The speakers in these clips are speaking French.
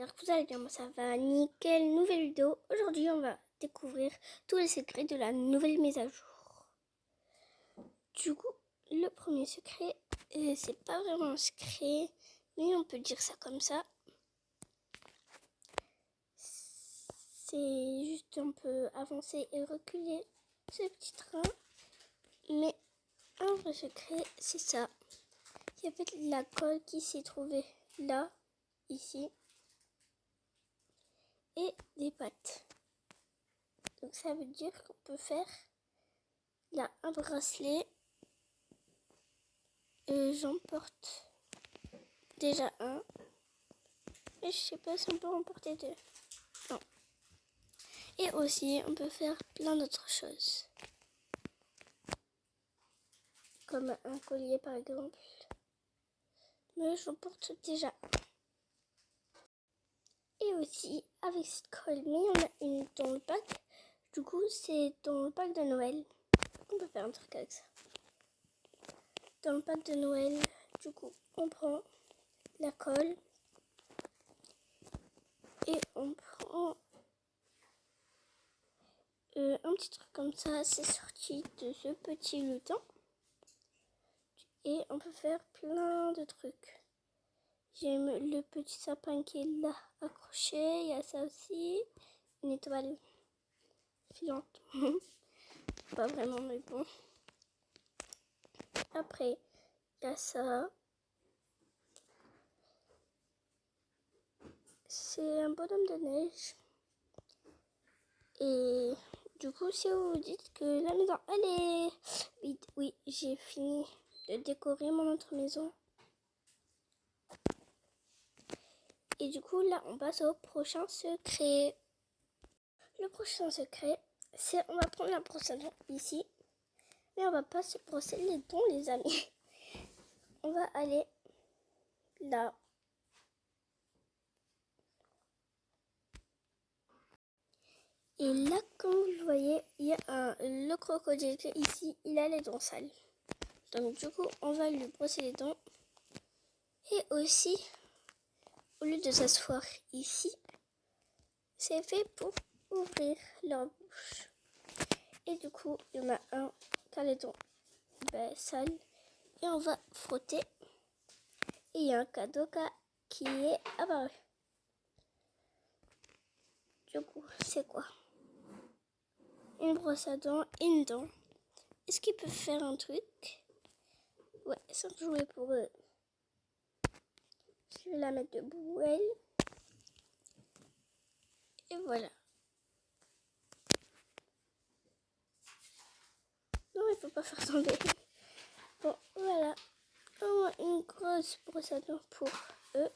J'espère que vous allez bien, moi ça va nickel, nouvelle vidéo. Aujourd'hui on va découvrir tous les secrets de la nouvelle mise à jour. Du coup, le premier secret, c'est pas vraiment un secret, mais on peut dire ça comme ça. C'est juste un peu avancer et reculer ce petit train. Mais un vrai secret, c'est ça. Il y avait de la colle qui s'est trouvée là, ici. Et des pattes. Donc ça veut dire qu'on peut faire là un bracelet. J'en porte déjà un. Et je sais pas si on peut en porter deux. Non. Et aussi on peut faire plein d'autres choses. Comme un collier par exemple. Mais j'en porte déjà un. Et aussi avec cette colle, mais il y en a une dans le pack. Du coup c'est dans le pack de Noël. On peut faire un truc avec ça. Dans le pack de Noël, du coup on prend la colle. Et on prend un petit truc comme ça, c'est sorti de ce petit lutin. Et on peut faire plein de trucs. J'aime le petit sapin qui est là accroché. Il y a ça aussi. Une étoile filante. Pas vraiment, mais bon. Après, il y a ça. C'est un bonhomme de neige. Et du coup, si vous vous dites que la maison, elle est vide, oui, j'ai fini de décorer mon autre maison. Et du coup, là, on passe au prochain secret. Le prochain secret, c'est on va prendre la brosse à dents ici. Mais on va pas se brosser les dents, les amis. On va aller là. Et là, comme vous le voyez, il y a le crocodile ici. Il a les dents sales. Donc du coup, on va lui brosser les dents. Et aussi, au lieu de s'asseoir ici, c'est fait pour ouvrir leur bouche. Et du coup, il y en a un qui a les dents sales. Et on va frotter. Et il y a un cadeau qui est apparu. Du coup, c'est quoi? Une brosse à dents et une dent. Est-ce qu'ils peuvent faire un truc? Ouais, sans jouer pour eux. Je vais la mettre debout, elle. Et voilà. Non, il faut pas faire tomber. Bon, voilà. Une grosse brosse à dents pour eux.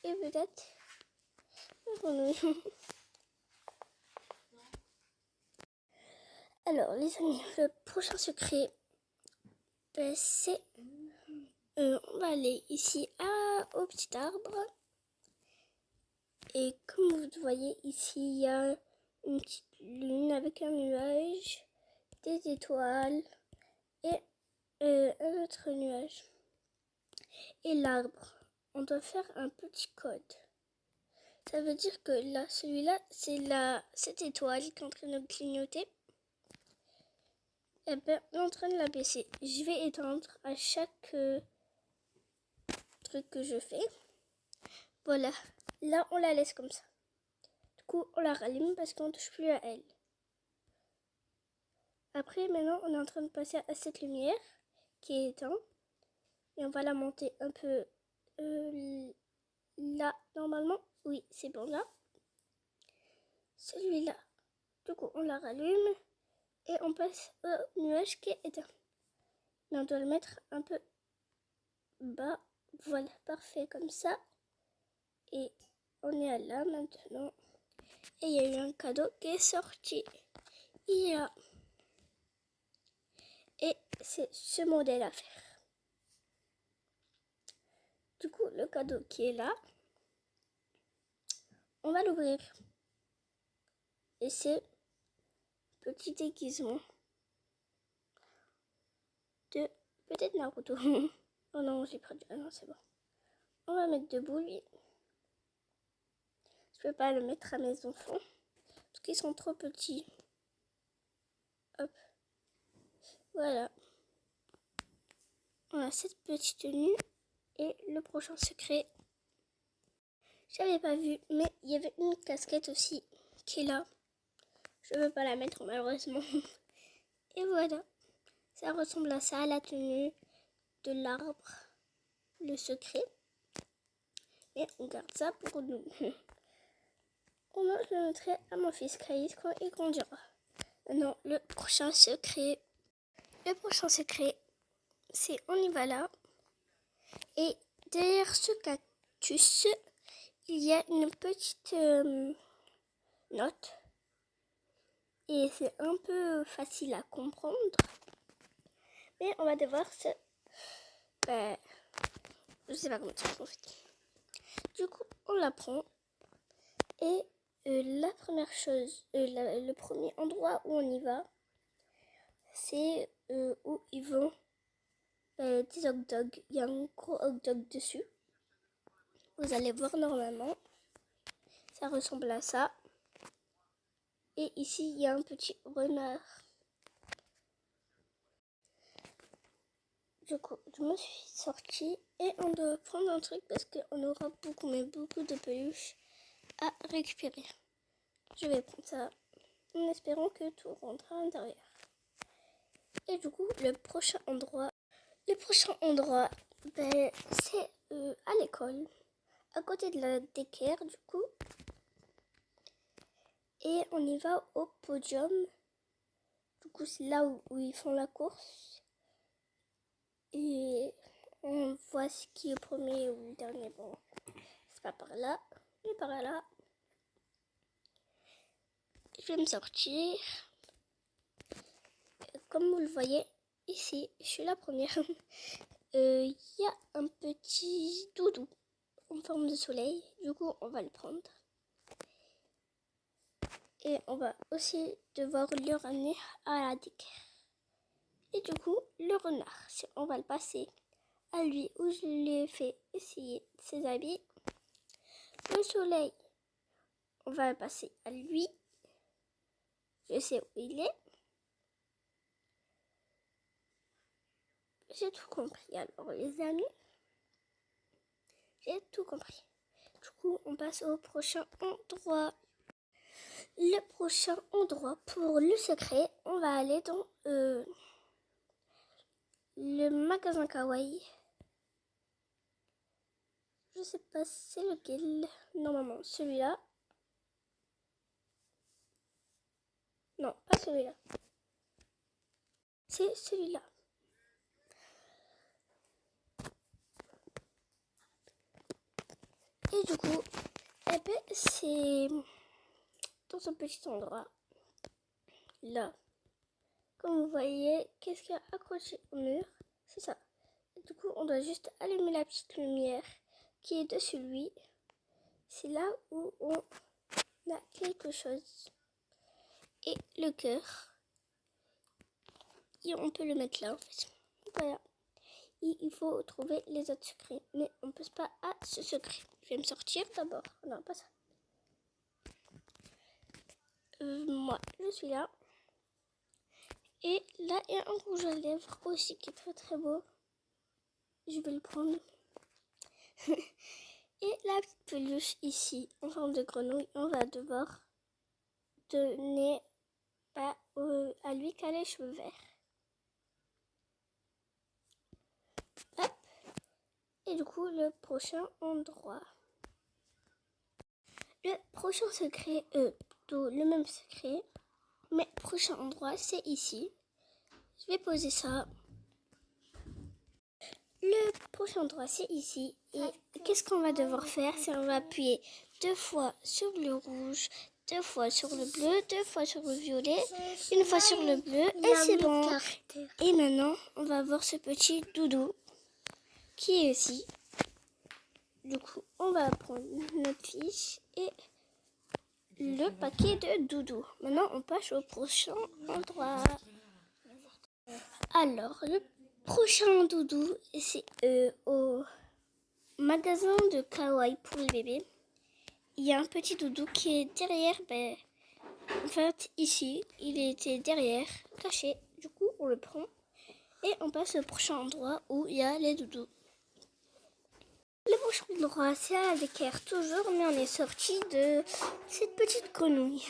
Et peut-être pour nous. Alors, les amis, le prochain secret, c'est... on va aller ici au petit arbre. Et comme vous voyez ici, il y a une petite lune avec un nuage, des étoiles et un autre nuage. Et l'arbre, on doit faire un petit code. Ça veut dire que là, celui-là, c'est cette étoile qui est en train de clignoter. Et ben, on est en train de la baisser. Je vais éteindre à chaque truc que je fais. Voilà. Là, on la laisse comme ça. Du coup, on la rallume parce qu'on ne touche plus à elle. Après, maintenant, on est en train de passer à cette lumière qui est éteinte. Et on va la monter un peu là, normalement. Oui, c'est bon là. Celui-là. Du coup, on la rallume. Et on passe au nuage qui est éteint. Mais on doit le mettre un peu bas. Voilà, parfait comme ça. Et on est à là maintenant. Et il y a eu un cadeau qui est sorti. Il y a... Et c'est ce modèle à faire. Du coup, le cadeau qui est là, on va l'ouvrir. Et c'est petit déguisement de peut-être Naruto. Oh non, j'ai perdu. Ah non, c'est bon. on va mettre debout lui. Je peux pas le mettre à mes enfants parce qu'ils sont trop petits. Hop. Voilà. On a cette petite tenue et le prochain secret. J'avais pas vu, mais il y avait une casquette aussi qui est là. Je ne veux pas la mettre malheureusement. Et voilà. Ça ressemble à ça, la tenue de l'arbre, le secret. Et on garde ça pour nous. Je le mettrai à mon fils Caïs quand il grandira. Maintenant, le prochain secret. Le prochain secret, c'est on y va là. Et derrière ce cactus, il y a une petite note. Et c'est un peu facile à comprendre. Mais on va devoir se... je sais pas comment dire en fait. Du coup, on la prend. Et la première chose, le premier endroit où on y va, c'est où ils vont des hot dogs. Il y a un gros hot dog dessus. Vous allez voir normalement. Ça ressemble à ça. Et ici, il y a un petit renard. Du coup, je me suis sortie et on doit prendre un truc parce qu'on aura beaucoup, mais beaucoup de peluches à récupérer. Je vais prendre ça en espérant que tout rentre à l'intérieur. Et du coup, le prochain endroit, c'est à l'école, à côté de la daycare du coup. Et on y va au podium. Du coup, c'est là où ils font la course. Et on voit ce qui est le premier ou le dernier. Bon, c'est pas par là, mais par là. Je vais me sortir. Comme vous le voyez, ici, je suis la première. Il y a un petit doudou en forme de soleil. Du coup, on va le prendre. Et on va aussi devoir le ramener à la daycare. Et du coup, le renard, on va le passer à lui où je lui ai fait essayer ses habits. Le soleil, on va le passer à lui. Je sais où il est. J'ai tout compris. Alors les amis, j'ai tout compris. Du coup, on passe au prochain endroit. Le prochain endroit pour le secret, on va aller dans le magasin Kawaii. Je sais pas c'est lequel. Normalement, celui-là. Non, pas celui-là. C'est celui-là. Et du coup, c'est dans ce petit endroit. Là. Comme vous voyez, qu'est-ce qu'il y a accroché au mur? C'est ça. Et du coup, on doit juste allumer la petite lumière qui est dessus lui. C'est là où on a quelque chose. Et le cœur. Et on peut le mettre là en fait. Voilà. Et il faut trouver les autres secrets. Mais on ne passe pas à ce secret. Je vais me sortir d'abord. Non, pas ça. Moi, je suis là. Et là, il y a un rouge à lèvres aussi qui est très très beau. Je vais le prendre. Et la petite peluche ici, en forme de grenouille, on va devoir donner à lui qui a les cheveux verts. Hop. Et du coup, le prochain endroit. Le prochain secret, plutôt le même secret, mais prochain endroit, c'est ici. Je vais poser ça. Le prochain endroit, c'est ici. Et qu'est-ce qu'on va devoir faire? C'est on va appuyer 2 fois sur le rouge, 2 fois sur le bleu, 2 fois sur le violet, une fois sur le bleu, et c'est bon. Et maintenant, on va voir ce petit doudou qui est ici. Du coup, on va prendre notre fiche et le paquet de doudou. Maintenant, on passe au prochain endroit. Alors, le prochain doudou, c'est au magasin de kawaii pour les bébés. Il y a un petit doudou qui est derrière. En fait, ici, il était derrière, caché. Du coup, on le prend et on passe au prochain endroit où il y a les doudous. Le prochain endroit, c'est à l'équerre toujours, mais on est sorti de cette petite grenouille.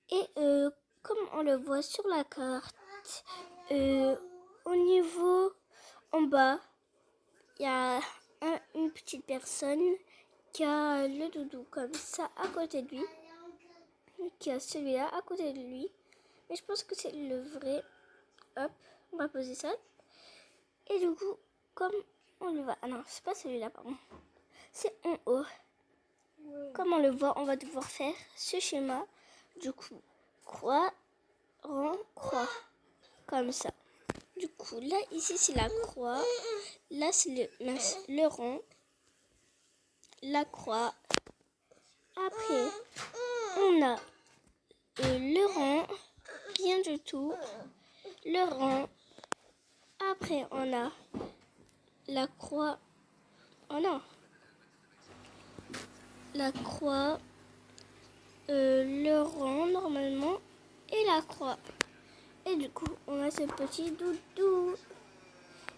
Et comme on le voit sur la carte, au niveau en bas, il y a une petite personne qui a le doudou comme ça à côté de lui, qui a celui-là à côté de lui. Mais je pense que c'est le vrai. Hop, on va poser ça. Et du coup, comme on le voit, ah non, c'est pas celui-là, pardon. C'est en haut. Comme on le voit, on va devoir faire ce schéma. Du coup, croix, rond, croix. Comme ça. Du coup, là, ici, c'est la croix. Là, c'est le rond. La croix. Après, on a le rond. Rien du tout. Le rond. Après, on a la croix. Oh non. La croix. Le rond, normalement. Et la croix. Et du coup, on a ce petit doudou.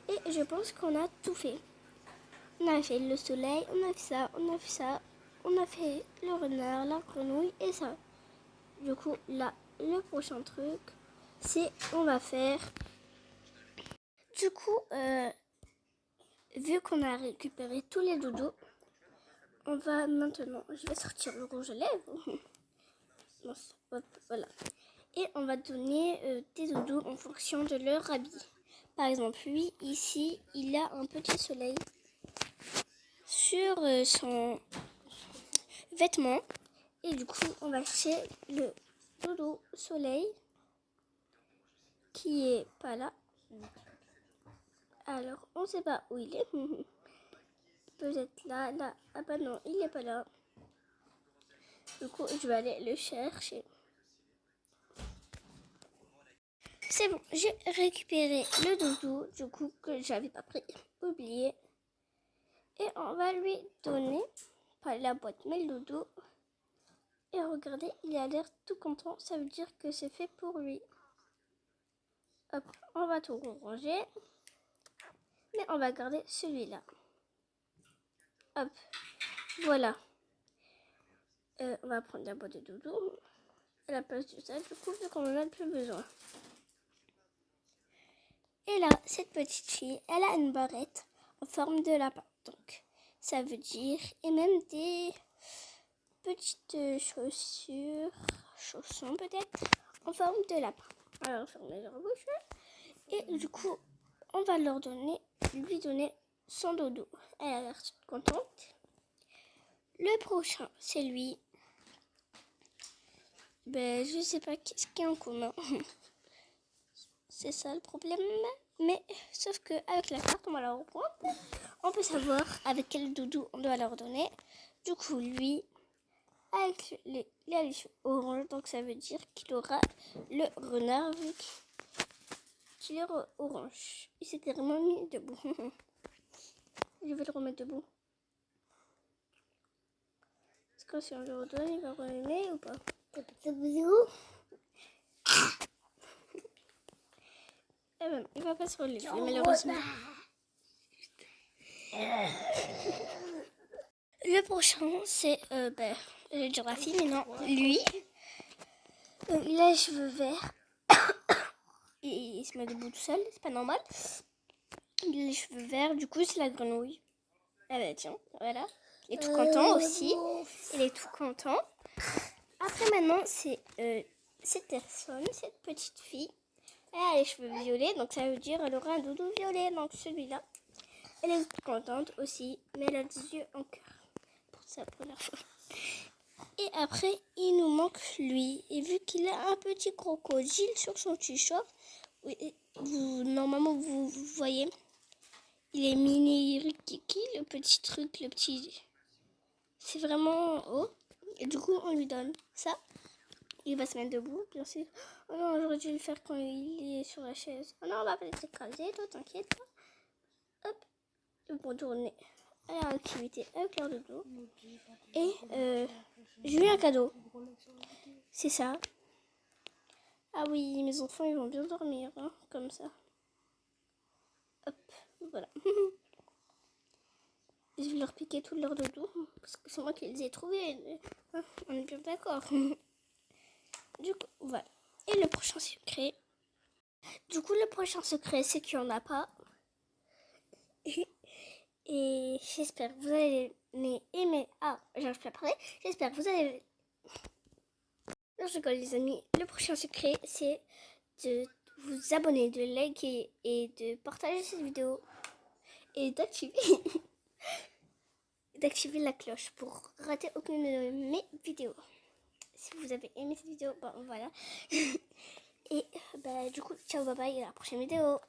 Et je pense qu'on a tout fait. On a fait le soleil, on a fait ça, on a fait ça. On a fait le renard, la grenouille et ça. Du coup, là, le prochain truc, c'est on va faire... Du coup, vu qu'on a récupéré tous les doudous, on va maintenant... Je vais sortir le rouge à lèvres. Hop, voilà. Et on va donner des doudous en fonction de leur habit. Par exemple, lui, ici, il a un petit soleil sur son vêtement. Et du coup, on va chercher le doudou soleil qui est pas là. Alors, on sait pas où il est. Peut-être là, là. Ah bah non, il est pas là. Du coup, je vais aller le chercher. C'est bon, j'ai récupéré le doudou, du coup, que j'avais pas pris, oublié. Et on va lui donner, pas la boîte, mais le doudou. Et regardez, il a l'air tout content, ça veut dire que c'est fait pour lui. Hop, on va tout ranger. Mais on va garder celui-là. Hop, voilà. On va prendre la boîte de doudou à la place de ça, du coup, vu qu'on en a plus besoin. Et là, cette petite fille, elle a une barrette en forme de lapin. Donc, ça veut dire, et même des petites chaussures, chaussons peut-être, en forme de lapin. Alors, fermez leur bouche. Et du coup, on va lui donner son doudou. Elle a l'air toute contente. Le prochain, c'est lui. Je sais pas qu'est-ce qu'il y a en commun. C'est ça le problème. Mais sauf que avec la carte, on va la reprendre. On peut savoir avec quel doudou on doit leur donner. Du coup, lui, avec les cheveux orange, donc ça veut dire qu'il aura le renard vu qu'il est orange. Il s'était vraiment mis debout. Je vais le remettre debout. Est-ce que si on le redonne, il va remettre ou pas? Eh ben, il va pas se relever, malheureusement. Le prochain, c'est je vais dire la fille, mais non, lui. Il a les cheveux verts. Et il se met debout tout seul, c'est pas normal. Il a les cheveux verts, du coup, c'est la grenouille. Ah bah tiens, voilà. Il est tout content aussi. Il est tout content. Après, maintenant, c'est cette personne, cette petite fille. Elle a les cheveux violets, donc ça veut dire qu'elle aura un doudou violet. Donc celui-là, elle est toute contente aussi, mais elle a des yeux en cœur pour sa première fois. Et après, il nous manque lui. Et vu qu'il a un petit crocodile sur son t-shirt, normalement vous voyez, il est mini rikiki, le petit truc, le petit... C'est vraiment haut. Et du coup, on lui donne ça. Il va se mettre debout, bien sûr. Oh non, j'aurais dû le faire quand il est sur la chaise. Oh non, on va pas s'écraser, toi, t'inquiète pas. Hop, le pour tourner. à leur activité avec leur dodo. Et j'ai eu un cadeau. C'est ça. Ah oui, mes enfants, ils vont bien dormir, hein, comme ça. Hop, voilà. Je vais leur piquer tout leur dodo, parce que c'est moi qui les ai trouvés. Hein, on est bien d'accord. Du coup, voilà. Et le prochain secret. Du coup, le prochain secret, c'est qu'il n'y en a pas. Et j'espère que vous allez aimer. Ah, j'arrive plus à parler. J'espère que vous allez. Non, je rigole, les amis. Le prochain secret, c'est de vous abonner, de liker et de partager cette vidéo. Et d'activer la cloche pour rater aucune de mes vidéos. Si vous avez aimé cette vidéo, bon voilà. Et bah, du coup, ciao, bye bye, à la prochaine vidéo.